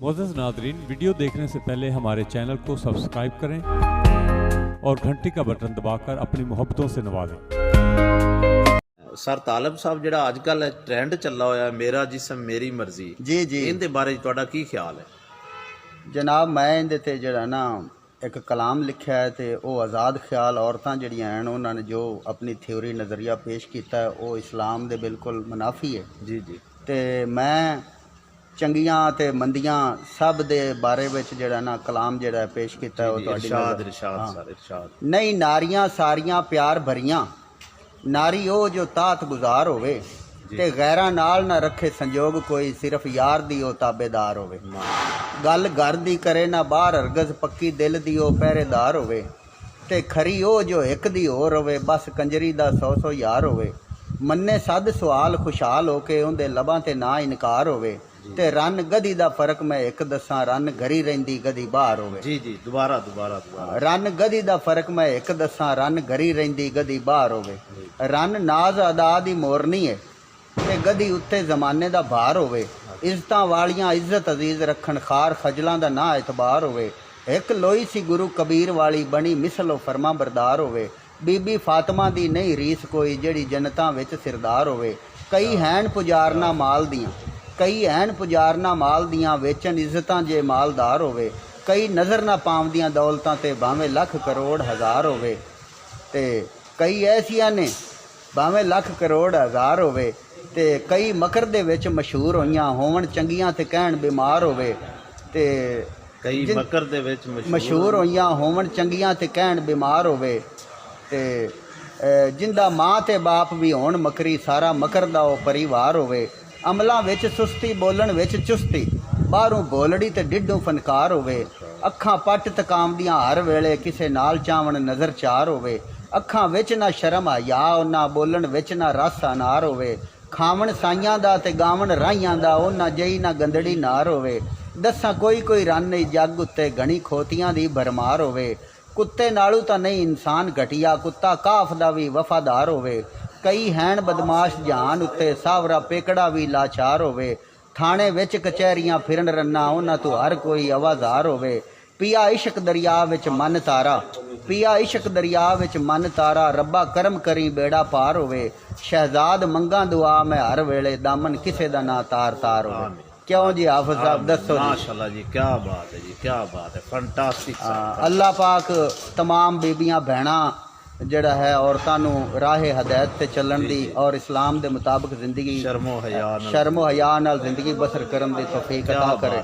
मोअज़्ज़ज़ नाज़रीन, वीडियो देखने से पहले हमारे चैनल को सब्सक्राइब करें और घंटी का बटन दबाकर अपनी मोहब्बतों से नवाजें। सर तालब साहब ਜਿਹੜਾ ਅੱਜ ਕੱਲ ਟ੍ਰੈਂਡ ਚੱਲਾ ਹੋਇਆ ਮੇਰਾ ਜਿਸਮ ਮੇਰੀ ਮਰਜ਼ੀ जी ਇਹਦੇ ਬਾਰੇ ਤੁਹਾਡਾ ਕੀ ਖਿਆਲ ਹੈ? जनाब मैं ਇਹਦੇ ਤੇ ਜਿਹੜਾ ਨਾ ਇੱਕ ਕਲਾਮ ਲਿਖਿਆ ਹੈ ਤੇ ਉਹ ਆਜ਼ਾਦ ਖਿਆਲ ਔਰਤਾਂ ਜਿਹੜੀਆਂ ਹਨ ਉਹਨਾਂ ਨੇ ਜੋ ਆਪਣੀ ਥਿਊਰੀ ਨਜ਼ਰੀਆ ਪੇਸ਼ ਕੀਤਾ ਹੈ ਉਹ ਇਸਲਾਮ ਦੇ ਬਿਲਕੁਲ ਮੁਨਾਫੀ ਹੈ ਜੀ ਜੀ। ਤੇ ਮੈਂ ਚੰਗੀਆਂ ਤੇ ਮੰਦੀਆਂ ਸਭ ਦੇ ਬਾਰੇ ਵਿੱਚ ਜਿਹੜਾ ਨਾ ਕਲਾਮ ਜਿਹੜਾ ਪੇਸ਼ ਕੀਤਾ ਹੈ ਉਹ ਤੁਹਾਡੀ ਇਰਸ਼ਾਦ ਨਜ਼ਰ- ਇਰਸ਼ਾਦ ਹਾਂ। ਸਰ ਇਰਸ਼ਾਦ। ਨਹੀਂ ਨਾਰੀਆਂ ਸਾਰੀਆਂ ਪਿਆਰ ਭਰੀਆਂ ਨਾਰੀ ਉਹ ਜੋ ਤਾਤ ਗੁਜ਼ਾਰ ਹੋਵੇ ਤੇ ਗੈਰਾਂ ਨਾਲ ਨਾ ਰੱਖੇ ਸੰਜੋਗ ਕੋਈ ਸਿਰਫ ਯਾਰ ਦੀ ਉਹ ਤਾਬੇਦਾਰ ਹੋਵੇ ਗੱਲ ਘਰ ਦੀ ਕਰੇ ਨਾ ਬਾਹਰ ਹਰਗਜ਼ ਪੱਕੀ ਦਿਲ ਦੀ ਉਹ ਪਹਿਰੇਦਾਰ ਹੋਵੇ ਤੇ ਖਰੀ ਉਹ ਜੋ ਇੱਕ ਦੀ ਹੋਰ ਹੋਵੇ ਬਸ ਕੰਜਰੀ ਦਾ 100 ਯਾਰ ਹੋਵੇ ਮੰਨੇ ਸੱਦ ਸਵਾਲ ਖੁਸ਼ਹਾਲ ਹੋ ਕੇ ਉਹਦੇ ਲਬਾਂ ਤੇ ਨਾ ਇਨਕਾਰ ਹੋਵੇ ਤੇ ਰੰਨ ਗਧੀ ਦਾ ਫਰਕ ਮੈਂ ਇੱਕ ਦੱਸਾਂ ਰੰਨ ਘਰੀ ਰਹਿੰਦੀ ਗਧੀ ਬਾਹਰ ਹੋਵੇ ਜੀ ਜੀ। ਦੁਬਾਰਾ ਦੁਬਾਰਾ ਦੁਬਾਰਾ। ਰੰਨ ਗਧੀ ਦਾ ਫਰਕ ਮੈਂ ਇੱਕ ਦੱਸਾਂ ਰੰਨ ਘਰੀ ਰਹਿੰਦੀ ਗਧੀ ਬਾਹਰ ਹੋਵੇ ਰੰਨ ਨਾਜ਼ ਅਦਾ ਦੀ ਮੋਰਨੀ ਹੈ ਤੇ ਗਧੀ ਉੱਤੇ ਜ਼ਮਾਨੇ ਦਾ ਭਾਰ ਹੋਵੇ ਇੱਜ਼ਤਾਂ ਵਾਲੀਆਂ ਇੱਜ਼ਤ ਅਜ਼ੀਜ਼ ਰੱਖਣ ਖਾਰ ਖਜਲਾਂ ਦਾ ਨਾ ਇਤਬਾਰ ਹੋਵੇ ਇੱਕ ਲੋਈ ਸੀ ਗੁਰੂ ਕਬੀਰ ਵਾਲੀ ਬਣੀ ਮਿਸਲੋ ਫਰਮਾ ਬਰਦਾਰ ਹੋਵੇ ਬੀਬੀ ਫਾਤਮਾ ਦੀ ਨਹੀਂ ਰੀਸ ਕੋਈ ਜਿਹੜੀ ਜਨਤਾਂ ਵਿੱਚ ਸਿਰਦਾਰ ਹੋਵੇ ਕਈ ਹੈਨ ਪੁਜਾਰਨਾ ਮਾਲ ਦੀਆਂ ਕਈ ਹੈਨ ਪੁਜਾਰਨਾ ਮਾਲ ਦੀਆਂ ਵੇਚਣ ਇੱਜ਼ਤਾਂ ਜੇ ਮਾਲਦਾਰ ਹੋਵੇ ਕਈ ਨਜ਼ਰ ਨਾ ਪਾਉਂਦੀਆਂ ਦੌਲਤਾਂ ਤੇ ਭਾਵੇਂ ਲੱਖ ਕਰੋੜ ਹਜ਼ਾਰ ਹੋਵੇ ਤੇ ਕਈ ਐਸੀਆਂ ਨੇ ਭਾਵੇਂ ਲੱਖ ਕਰੋੜ ਹਜ਼ਾਰ ਹੋਵੇ ਤੇ ਕਈ ਮਕਰ ਦੇ ਵਿੱਚ ਮਸ਼ਹੂਰ ਹੋਈਆਂ ਹੋਵਣ ਚੰਗੀਆਂ ਤੇ ਕਹਿਣ ਬਿਮਾਰ ਹੋਵੇ ਤੇ ਕਈ ਮਕਰ ਦੇ ਵਿੱਚ ਮਸ਼ਹੂਰ ਹੋਈਆਂ ਹੋਵਣ ਚੰਗੀਆਂ ਤੇ ਕਹਿਣ ਬਿਮਾਰ ਹੋਵੇ ਤੇ ਜਿੰਦਾ ਮਾਂ ਤੇ ਬਾਪ ਵੀ ਹੋਣ ਮਕਰੀ ਸਾਰਾ ਮਕਰ ਦਾ ਉਹ ਪਰਿਵਾਰ ਹੋਵੇ ਅਮਲਾਂ ਵਿੱਚ ਸੁਸਤੀ ਬੋਲਣ ਵਿੱਚ ਚੁਸਤੀ ਬਾਹਰੋਂ ਬੋਲੜੀ ਤੇ ਡਿੱਡੋਂ ਫਨਕਾਰ ਹੋਵੇ ਅੱਖਾਂ ਪੱਟ ਤਕਾਮਦੀਆਂ ਹਰ ਵੇਲੇ ਕਿਸੇ ਨਾਲ ਚਾਵਣ ਨਜ਼ਰ ਚਾਰ ਹੋਵੇ ਅੱਖਾਂ ਵਿੱਚ ਨਾ ਸ਼ਰਮ ਹਯਾ ਨਾ ਬੋਲਣ ਵਿੱਚ ਨਾ ਰਸ ਅਨਾਰ ਹੋਵੇ ਖਾਵਣ ਸਾਈਆਂ ਦਾ ਤੇ ਗਾਵਣ ਰਾਈਆਂ ਦਾ ਉਹਨਾਂ ਜਈ ਨਾ ਗੰਦੜੀ ਨਾਰ ਹੋਵੇ ਦੱਸਾਂ ਕੋਈ ਰੰਨ ਨਹੀਂ ਜੱਗ ਉੱਤੇ ਘਣੀ ਖੋਤੀਆਂ ਦੀ ਭਰਮਾਰ ਹੋਵੇ ਕੁੱਤੇ ਨਾਲੋਂ ਤਾਂ ਨਹੀਂ ਇਨਸਾਨ ਘਟੀਆ ਕੁੱਤਾ ਕਾਫ ਦਾ ਵੀ ਵਫਾਦਾਰ ਹੋਵੇ ਕਈ ਹੈਣ ਬਦਮਾਸ਼ ਜਹਾਨ ਉੱਤੇ ਸਾਵਰਾ ਪੇਕੜਾ ਵੀ ਲਾਚਾਰ ਹੋਵੇ ਥਾਣੇ ਵਿੱਚ ਕਚਹਿਰੀਆਂ ਫਿਰਨ ਰੰਨਾ ਉਹਨਾਂ ਤੋਂ ਹਰ ਕੋਈ ਆਵਾਜ਼ਾਰ ਹੋਵੇ ਪਿਆ ਇਸ਼ਕ ਦਰਿਆ ਵਿੱਚ ਮਨ ਤਾਰਾ ਪਿਆ ਇਸ਼ਕ ਦਰਿਆ ਵਿੱਚ ਮਨ ਤਾਰਾ ਰੱਬਾ ਕਰਮ ਕਰੀ ਬੇੜਾ ਪਾਰ ਹੋਵੇ ਸ਼ਹਿਜ਼ਾਦ ਮੰਗਾ ਦੁਆ ਮੈਂ ਹਰ ਵੇਲੇ ਦਾਮਨ ਕਿਸੇ ਦਾ ਨਾ ਤਾਰ ਤਾਰ ਹੋਵੇ क्यों जी हाफिज साहब दसो माशाल्लाह जी क्या बात है जी क्या बात है फैंटास्टिक। अल्लाह पाक तमाम बीबियां भैणा ਜਿਹੜਾ ਹੈ ਔਰਤਾਂ ਨੂੰ ਰਾਹੇ ਹਦਾਇਤ ਤੇ ਚੱਲਣ ਦੀ ਔਰ ਇਸਲਾਮ ਦੇ ਮੁਤਾਬਕ ਜ਼ਿੰਦਗੀ ਸ਼ਰਮੋ ਹਯਾ ਨਾਲ ਜ਼ਿੰਦਗੀ ਬਸਰ ਕਰਨ ਦੀ ਤੌਫੀਕ ਅਤਾ ਕਰੇ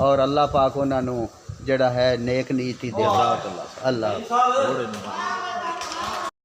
ਔਰ ਅੱਲਾਹ ਪਾਕ ਉਹਨਾਂ ਨੂੰ ਜਿਹੜਾ ਹੈ ਨੇਕ ਨੀਤੀ ਦੇ। ਅੱਲਾਹ